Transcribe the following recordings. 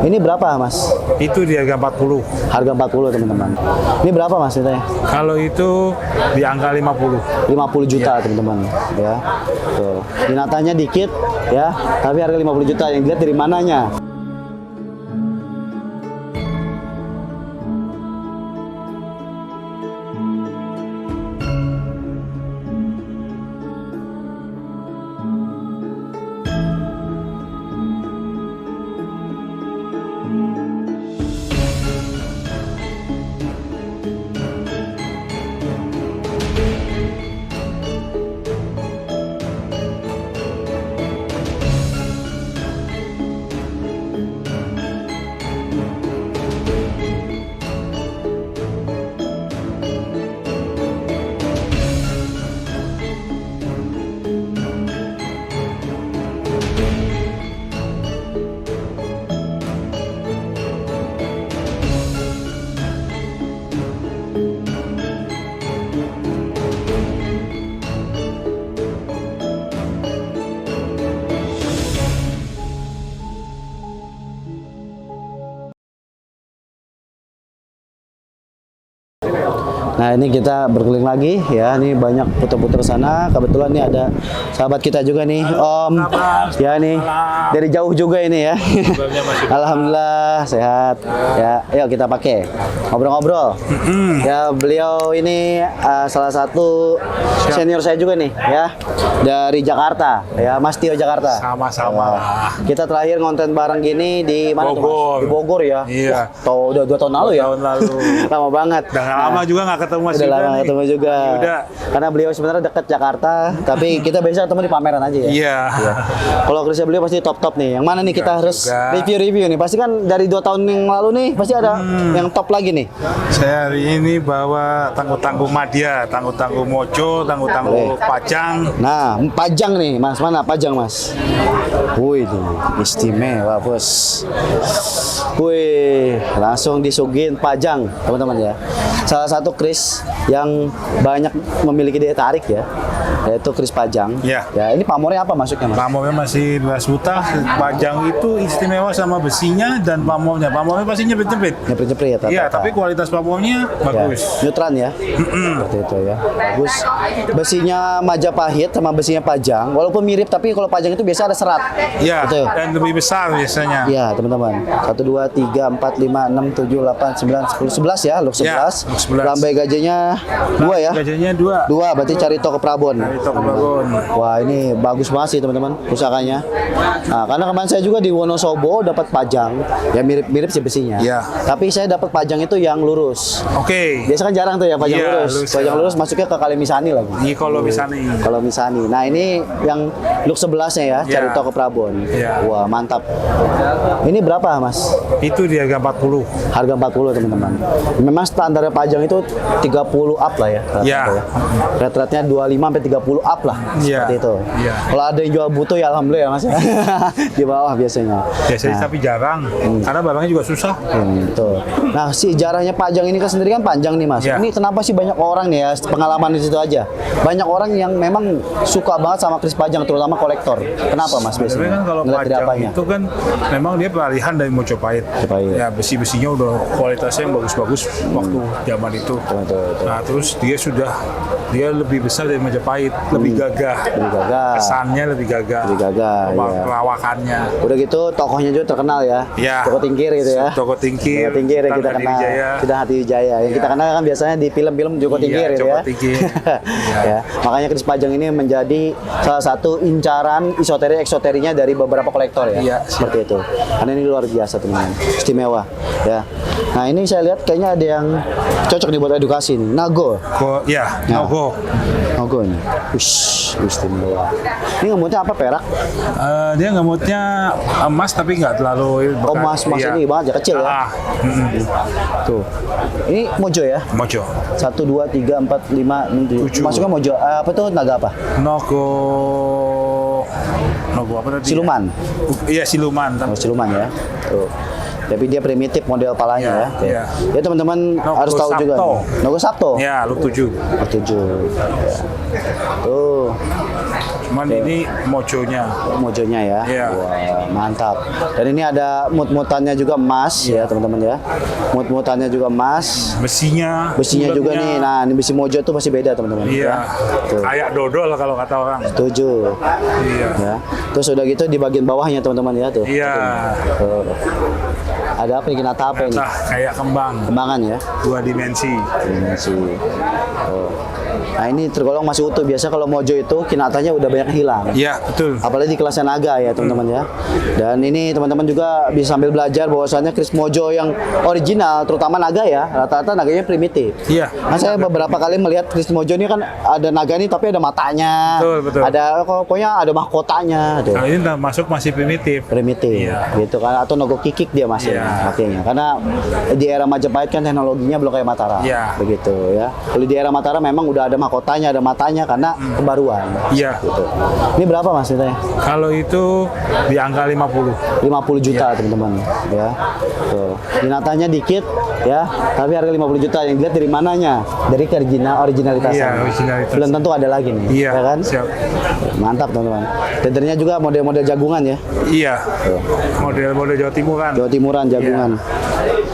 Ini berapa Mas? Itu di harga 40. Harga 40 teman-teman. Ini berapa Mas nitanya? Kalau itu di angka 50. 50 juta teman-teman ya. Tuh. Binatangnya dikit ya, tapi harga 50 juta. Yang dilihat dari mananya? Nah ini kita berkeliling lagi ya, ini banyak putar-putar sana. Kebetulan nih ada sahabat kita juga nih, Om. Ya nih dari jauh juga ini ya. Alhamdulillah sehat. Ya, yuk kita pakai ngobrol-ngobrol. Ya beliau ini salah satu senior saya juga nih ya, dari Jakarta ya, Mas Tio Jakarta. Sama-sama. Kita terakhir ngonten bareng gini di mana tuh Mas? Di Bogor ya. Iya. Udah 2 tahun lalu ya. 2 tahun lalu. Lama banget. Udah lama juga nggak ketemu Mas Udah Yuda lama nih. ketemu juga. Yuda. Karena beliau sebenarnya dekat Jakarta, tapi kita biasa ketemu di pameran aja ya. Iya. Kalau kerja beliau pasti top-top nih. Yang mana nih kita harus juga. review-review nih? Pasti kan dari 2 tahun yang lalu nih pasti ada yang top lagi nih. Saya hari ini bawa tangguh-tangguh Madya, tangguh-tangguh Mojo, tangguh-tangguh Pajang. Nah, Pajang nih, Mas. Mana Pajang, Mas? Wih, tuh istimewa, Bos. Wih, langsung disuguhin Pajang, teman-teman ya. Salah satu kris yang banyak memiliki daya tarik ya, yaitu kris Pajang. Ya. Ya, ini pamornya apa masuknya, Mas? Pamornya masih 12 juta. Pajang itu istimewa sama besinya dan pamornya. Pamornya pasti nyepit-nyepit. Nyeprit-nyeprit ya, Iya, tapi kualitas pamornya bagus. Ya, neutran ya. Seperti itu ya. Bagus. Besinya Majapahit sama besinya Pajang, walaupun mirip tapi kalau Pajang itu biasa ada serat. Iya, Betul. dan lebih besar biasanya. Iya, teman-teman. 1 2 3 4 5 6 7 8 9 10 11 ya, look 11. Ya, look 11. Lambai gajahnya 2 ya. Gajahnya 2. 2 berarti cari toko Prabon. Dari toko Prabon. Wah, ini bagus banget sih teman-teman pusakanya. Nah, karena kemarin saya juga di Wonosobo dapat Pajang, ya mirip-mirip sih besinya. Iya. Tapi saya dapat Pajang itu yang lurus. Oke. Biasa kan jarang tuh ya Pajang Iya, lurus. lurus, Pajang ya. lurus masuknya ke Kalimisani lagi. Ini kalau misalnya Kalau Misani. Nah, ini yang look 11-nya ya, cari Iya. toko Prabon. Iya. Wah, mantap. Ini berapa, Mas? itu di harga 40. Harga 40, teman-teman. Memang standarnya Pajang itu 30 up lah ya. rata-rata Iya. ya. Rate-rate-nya 25 sampai 30 up lah. Iya. Seperti itu. Iya. Kalau ada yang jual butuh ya alhamdulillah ya, Mas. Di bawah biasanya. Biasanya tapi jarang. Karena barangnya juga susah. Betul. Nah, sejarahnya Pajang ini kan sendiri kan panjang nih, Mas. Iya. Ini kenapa sih banyak orang nih ya, pengalaman di situ aja. Banyak orang yang memang suka banget sama kris Pajang, terutama kolektor. Kenapa, Mas? Sebenarnya Biasanya kan kalau ngeliat dari Pajang apanya? itu kan memang dia peralihan dari Mojopahit. Mojopahit. Ya besi-besinya udah kualitasnya yang bagus-bagus waktu zaman itu. Betul. Nah terus dia lebih besar dari Majapahit, lebih gagah. Lebih gagah. Kesannya lebih gagah. Lebih gagah, ya. Perawakannya. Udah gitu tokohnya juga terkenal ya. Ya. Toko Tingkir gitu ya. Toko Tingkir. Toko Tingkir yang kita Tangga kenal. Wijaya. Sudah Hati Wijaya. Yang Ya. kita kenal kan biasanya di film-film Joko Tingkir gitu Joko ya. Tingkir. Ya. Makanya kris Pajang ini menjadi salah satu incaran esoterinya dari beberapa kolektor ya. Iya, Seperti itu. Karena ini luar biasa teman-teman. Istimewa ya. Nah, ini saya lihat kayaknya ada yang cocok nih buat edukasi nih. Nago. Nogo. Nago nih. Wish, istimewa. Ini ngemutnya apa, perak? Dia ngemutnya emas tapi nggak terlalu Oh, mas Iya. ini banget ya, kecil ya. Tuh. Ini Mojo ya. Mojo. 1 2 3 4 5 6 7. 7. Masuknya Mojo. Apa tuh, naga apa? Nogo apa tadi? Siluman. Iya siluman. Oh, siluman ya. Tuh. Tapi dia primitif model palanya ya. Oke. Iya. Ya teman-teman Nogo harus tahu juga. Sabto. Nogo Sabto. Ya, lu 7. Oh, 7. Ya. Tuh. Cuman ini mojonya. Mojonya ya. Iya. Wah, mantap. Dan ini ada mut-mutannya juga emas ya, teman-teman ya. Mut-mutannya juga emas. Besinya Juga nih. Nah, ini besi mojo tuh masih beda, teman-teman. Iya. Ya. Tuh. Kayak dodol kalau kata orang. Setuju. Iya. Ya. Terus udah gitu di bagian bawahnya, teman-teman ya tuh. Iya. Tuh. Ada apa nih? Kinata apa ini? Nah, kayak kembang Kembangan ya. 2 dimensi. Dimensi. Oh. Nah, ini tergolong masih utuh. Biasa kalau mojo itu kinatanya udah banyak hilang. Iya, betul. Apalagi di kelasnya naga ya, teman-teman ya. Dan ini teman-teman juga bisa sambil belajar bahwasannya kris mojo yang original, terutama naga ya, rata-rata naganya primitif. Iya. Nah, saya beberapa kali melihat kris mojo ini kan ada naga nih tapi ada matanya. Betul. Ada pokoknya ada mahkotanya. Tuh. Nah, ini masuk masih primitif. Primitif Iya. gitu kan, atau nogo kikik dia masih Iya. makanya, karena di era Majapahit kan teknologinya belum kayak Mataram. Iya. Begitu ya. Kalau di era Mataram memang udah ada mahkotanya, ada matanya karena pembaruan. Iya. Gitu. Ini berapa Mas ceritanya? Kalau itu di angka 50. 50 juta Iya. teman-teman ya. Tuh. Binatangnya dikit ya, tapi harga 50 juta. Yang dilihat dari mananya? Dari originalitasnya. Iya, originalitas. Belum tentu ada lagi nih. Iya, ya kan? siap. Mantap teman-teman. Tendernya juga model-model jagungan ya. Iya. Model-model Jawa Timuran. Jawa Timuran jagungan.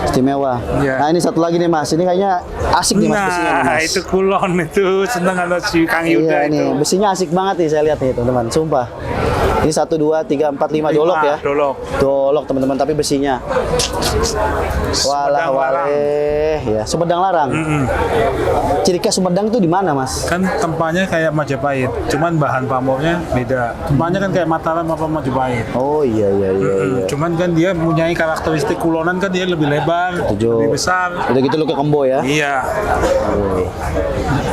Istimewa. Iya. Nah, ini satu lagi nih Mas. Ini kayaknya asik nih Mas besinya nih, Nah, Mas. itu kulon itu seneng sama si Kang Yuda Iya itu. nih, besinya asik banget nih saya lihat nih teman-teman. Sumpah. Ini 1 2 3 4 5 dolok ya. Dolok. Dolok teman-teman, tapi besinya. Walah Sumedang Larang. waleh ya, Sumedang Larang. Ciri khas Sumedang itu di mana, Mas? Kan tempatnya kayak Majapahit, cuman bahan pamornya beda. Tempatnya kan kayak Mataram apa Majapahit. Oh iya. Cuman kan dia mempunyai karakteristik kulonan, kan dia lebih lebar, Setuju. lebih besar. Udah gitu lu ke Kembo ya. Iya. Oh,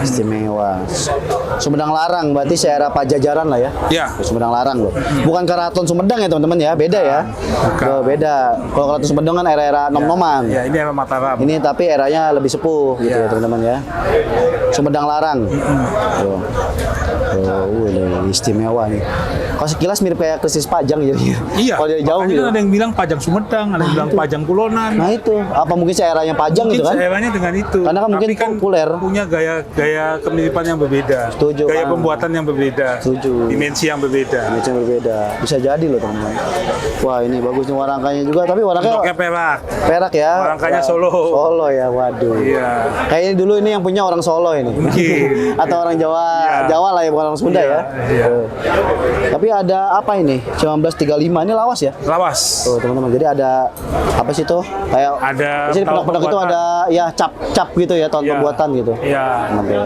istimewa. Sumedang Larang berarti seera Pajajaran lah ya. Iya. Sumedang Larang loh. Bukan Keraton Sumedang ya teman-teman ya, beda ya. Bukan. Oh, beda. Kalau Keraton Sumedang kan era-era nom-noman. Ya, ini emang Mataram. Ini tapi eranya lebih sepuh gitu ya Iya. teman-teman ya. Sumedang Larang. Tuh. Oh, ini istimewa nih. Kalau sekilas mirip kayak krisis Pajang jadi. Iya. Kalau dari jauh Makanya gitu. kan ada yang bilang Pajang Sumedang, ada yang bilang Pajang Kulonan. Nah itu, apa mungkin seeranya Pajang Mungkin gitu kan? seeranya dengan itu. Karena kan mungkin Tapi kan populer. punya gaya kemiripan yang berbeda. Setuju, Gaya Kang. pembuatan yang berbeda. Setuju. Dimensi yang berbeda. Macam berbeda. Bisa jadi loh teman-teman. Wah ini bagus nih warangkanya juga, tapi warangnya Bentuknya perak. perak ya. Warangkanya Wah, Solo. Solo ya, waduh. Iya. Kayaknya dulu ini yang punya orang Solo ini. Mungkin. Atau orang Jawa, Iya. Jawa lah ya, bukan orang Sunda Iya, ya. iya. Tapi ada apa ini? 1935 ini lawas ya. Lawas. Tuh teman-teman, jadi ada apa sih tuh? Kayak Ada jadi tahun pendok-pendok itu pembuatan. ada ya cap-cap gitu ya, tahun Iya. pembuatan gitu. Iya. Mantap ya.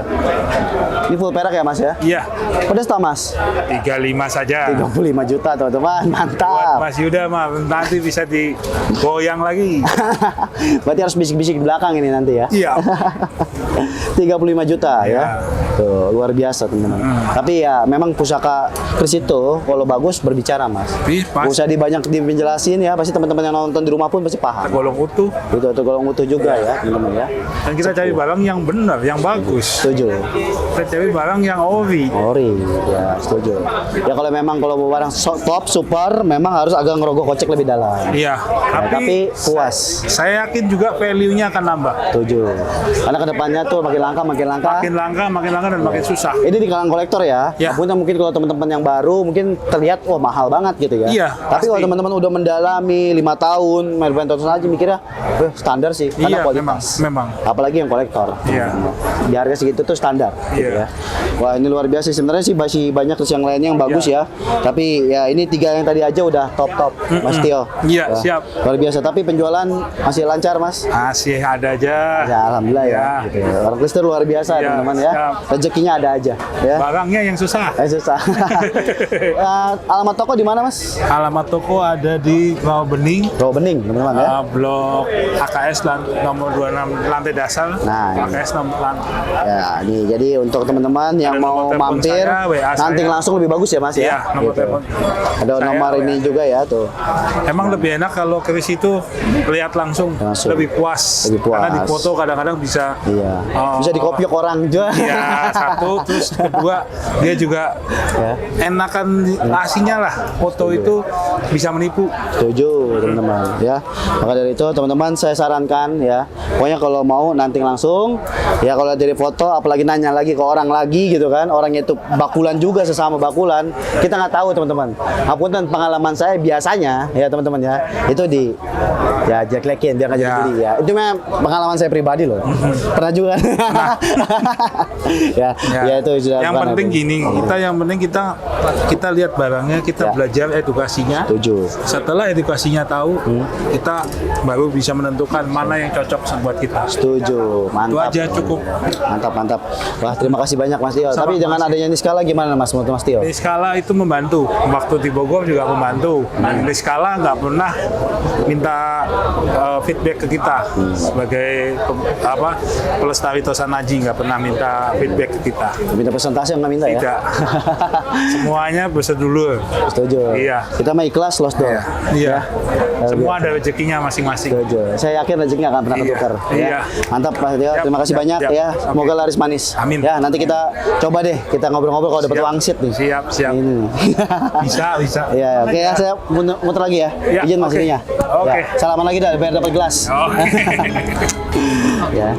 Ini full perak ya Mas ya? Iya. Pedas tak Mas? 35 saja. 35 juta teman-teman, Buat mantap. Mas Yuda mah nanti bisa digoyang lagi. Berarti harus bisik-bisik di belakang ini nanti ya. Iya. 35 juta Iya. ya. Tuh, luar biasa teman-teman. Tapi ya memang pusaka kris itu kalau bagus berbicara Mas. Ih, Nggak pas usah dibanyak dijelasin ya, pasti teman-teman yang nonton di rumah pun pasti paham. tergolong utuh. Itu tergolong utuh juga ya teman-teman ya. Dan kita cari barang yang benar, yang bagus. Setuju. Kita cari barang yang ori. Ori, ya setuju. Ya kalau memang kalau barang top super, memang harus agak ngerogoh kocek lebih dalam. Iya. Ya, tapi puas. Saya yakin juga value-nya akan nambah. Setuju. Karena kedepannya tuh makin langka, makin langka. Makin langka dan makin susah. Ini di kalangan kolektor ya. Ya. Mungkin kalau teman-teman yang baru mungkin terlihat wah mahal banget gitu ya. Iya, Tapi kalau pasti. teman-teman udah mendalami 5 tahun, main tonton aja mikirnya, standar sih karena Iya, kualitas. memang. Apalagi yang kolektor. Iya. Di harga segitu tuh standar gitu Iya. ya. Wah, ini luar biasa sebenarnya sih masih banyak terus yang lainnya yang bagus ya. Tapi ya ini 3 yang tadi aja udah top Mas Tio. Iya, Ya, siap. Luar biasa, tapi penjualan masih lancar Mas. Masih ada aja. Ya alhamdulillah ya. Iya. Gitu ya. Orang Kristen luar biasa Iya, teman-teman ya. siap. Rezekinya ada aja ya. Barangnya yang susah. Susah. Alamat toko di mana Mas? Alamat toko ada di Rawa Bening, Rawa Bening teman-teman ya. blok AKS nomor 26 lantai dasar. Nah, ini. AKS nomor Ya, nih jadi untuk teman-teman yang Ada mau nomor telepon mampir saya, WA nanti saya. langsung lebih bagus ya Mas ya. Iya, nomor Gitu. telepon. Ada Saya, nomor ini WA. juga ya tuh. Emang lebih enak kalau keris itu lihat langsung, Langsung. lebih puas. Lebih puas. Karena di foto kadang-kadang bisa Iya. Oh. Bisa dikopiok orang juga. Iya. satu, terus kedua dia juga Ya. enakan aslinya lah. Foto itu bisa menipu. Setuju teman-teman ya. Maka dari itu teman-teman saya sarankan ya, pokoknya kalau mau nanti langsung ya, kalau dari foto apalagi nanya lagi ke orang lagi gitu kan, orangnya itu bakulan juga, sesama bakulan, kita nggak tahu teman-teman. Apunten, pengalaman saya biasanya ya teman-teman ya, itu di ya jelek-jelekin biar nggak jadi Ya. beli ya. Itu memang pengalaman saya pribadi loh. Pernah juga. Ya, ya itu sudah. Yang bukan penting itu. gini, yang penting kita lihat barangnya, kita Ya. belajar edukasinya. Setuju. Setelah edukasinya tahu, kita baru bisa menentukan mana yang cocok buat kita. Setuju, Itu mantap. aja cukup. Mantap, mantap. Wah, terima kasih banyak Mas Tio. Tapi dengan adanya Niskala gimana Mas, menurut Mas Tio? Di skala itu membantu. Waktu di Bogor juga membantu. Di skala nggak pernah minta feedback ke kita sebagai pelestari Tosanaji, nggak pernah minta feedback ke kita. Minta presentasi nggak minta ya? Tidak. Semuanya bersedulur. Setuju. Iya. Kita mah ikhlas loh dong. Iya. Ya. Semua ada rezekinya masing-masing. Setuju. Saya yakin rezekinya akan pernah Iya. ketukar. Iya. Ya. Mantap Mas Tio. Siap, Terima kasih siap, banyak siap. ya. Oke. Semoga laris manis. Amin. Ya, nanti kita coba deh, kita ngobrol-ngobrol kalau dapat Siap. wangsit nih. Siap, siap. Ini. Bisa. Iya, oke ya, saya muter lagi ya. Iya, Izin Mas oke. ininya. Oke. Ya, salaman lagi dah biar dapat gelas. Oke. Ya.